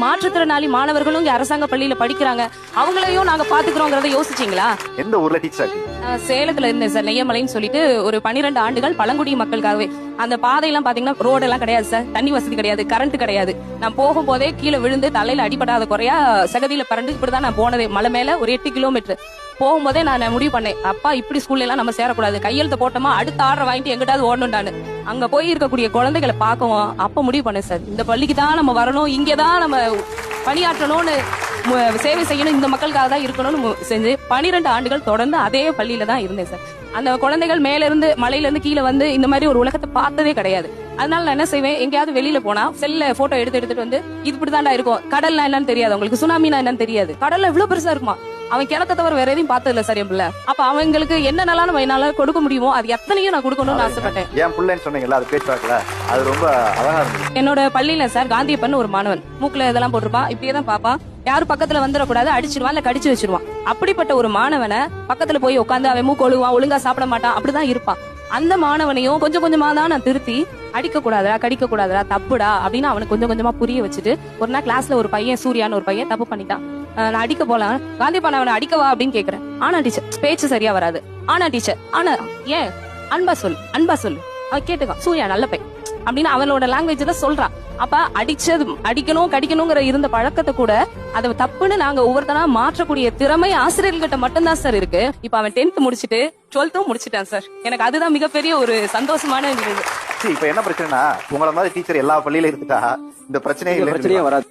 மாற்றுத்திறனாளி மாணவர்களும் இங்க அரசாங்க பள்ளியில படிக்கிறாங்க, அவங்களையும் நாங்க பாத்துக்கிறோங்கிறத யோசிச்சீங்களா? எந்த ஊர்ல டீச்சர்? சேலத்துல இருந்தேன் சார், நெய்யமலைன்னு சொல்லிட்டு ஒரு 12 ஆண்டுகள் பழங்குடி மக்களுக்காகவே. அந்த பாதையெல்லாம் பாத்தீங்கன்னா ரோடு எல்லாம் கிடையாது சார், தண்ணி வசதி கிடையாது, கரண்ட் கிடையாது. நான் போகும்போதே கீழே விழுந்து தலையில அடிபடாத குறையா சகதியில பறந்து இப்படிதான் நான் போனதே. மலை மேல ஒரு 8 கிலோமீட்டர் போகும்போதே நான் முடிவு பண்ணேன், அப்பா இப்படி ஸ்கூல்ல எல்லாம் நம்ம சேரக்கூடாது, கையெழுத்து போட்டோமா அடுத்த ஆர்டர் வாங்கிட்டு எங்கிட்டாவது ஓடணும்டான்னு. அங்க போய் இருக்கக்கூடிய குழந்தைகளை பார்க்கவும் அப்ப முடிவு பண்ணேன் சார், இந்த பள்ளிக்கு தான் நம்ம வரணும், இங்கதான் நம்ம பணியாற்றணும்னு, சேவை செய்யணும், இந்த மக்களுக்காக தான் இருக்கணும்னு செஞ்சு 12 ஆண்டுகள் தொடர்ந்து அதே பள்ளியில தான் இருந்தேன் சார். அந்த குழந்தைகள் மேல இருந்து மலையில இருந்து கீழே வந்து இந்த மாதிரி ஒரு உலகத்தை பார்த்ததே கிடையாது. அதனால நான் என்ன செய்வேன், எங்கேயாவது வெளியில போனா செல்ல போட்டோ எடுத்துட்டு வந்து, இது இப்படிதான்டா இருக்கும், கடல்னா என்னன்னு தெரியாது உங்களுக்கு, சுனாமினா என்னன்னு தெரியாது, கடல்ல இவ்வளவு பெருசா இருக்குமா, அவன் கிணத்தை தவிர வேற எதையும் பார்த்தது இல்ல சார் என் பிள்ளை. அப்ப அவங்களுக்கு என்னென்னலாம் நம்ம என்னால கொடுக்க முடியுமோ அது எத்தனையும் நான் கொடுக்கணும்னு ஆசைப்பட்டேன். என் பிள்ளைன்னு சொன்னீங்கல்ல, அது பேசுவாங்கல்ல, அது ரொம்ப அழகா இருந்துச்சு. என்னோட பள்ளியில சார் காந்தியப்பன் ஒரு மாணவன் மூக்குல இதெல்லாம் போட்டிருப்பான், இப்படியேதான் பாப்பா, யாரும் பக்கத்துல வந்துடக்கூடாது, அடிச்சிருவான் இல்ல கடிச்சு வச்சிருவான். அப்படிப்பட்ட ஒரு மாணவனை பக்கத்துல போய் உட்காந்து அவன் மூக்கு ஒழுகுவான், ஒழுங்கா சாப்பிட மாட்டான், அப்படிதான் இருப்பான். அந்த மாணவனையும் கொஞ்சம் கொஞ்சமா தான் நான் திருத்தி, அடிக்க கூடாதா, கடிக்க கூடாதா, தப்புடா அப்படின்னு அவனுக்கு கொஞ்சம் கொஞ்சமா புரிய வச்சுட்டு, ஒரு நாள் கிளாஸ்ல ஒரு பையன் சூர்யான்னு ஒரு பையன் தப்பு பண்ணிட்டான். நான் அடிக்க போலாம், காந்தியப்பன் அவனை அடிக்கவா அப்படின்னு கேக்குறேன். ஆனா டீச்சர், பேச்சு சரியா வராது, ஆனா டீச்சர், ஆனா ஏன், அன்பா சொல்லு, அன்பா சொல்லு. அவன் கேட்டுக்கான், சூர்யா நல்ல பையன் அப்படின்னு அவனோட லாங்குவேஜ்ல சொல்றான். அப்ப அடிச்சது அடிக்கணும் கடிக்கணுங்கிற இருந்த பழக்கத்தை கூட அதை தப்புன்னு நாங்க ஒவ்வொருத்தனா மாற்றக்கூடிய திறமை ஆசிரியர்கிட்ட மட்டும்தான் சார் இருக்கு. இப்ப அவன் 10th முடிச்சிட்டு 12th முடிச்சிட்டான் சார். எனக்கு அதுதான் மிகப்பெரிய ஒரு சந்தோஷமான நிகழ்வு. இப்ப என்ன பிரச்சனைனா, உங்களை மாதிரி டீச்சர் எல்லா பள்ளியில இருந்துட்டா இந்த பிரச்சனையே வராது.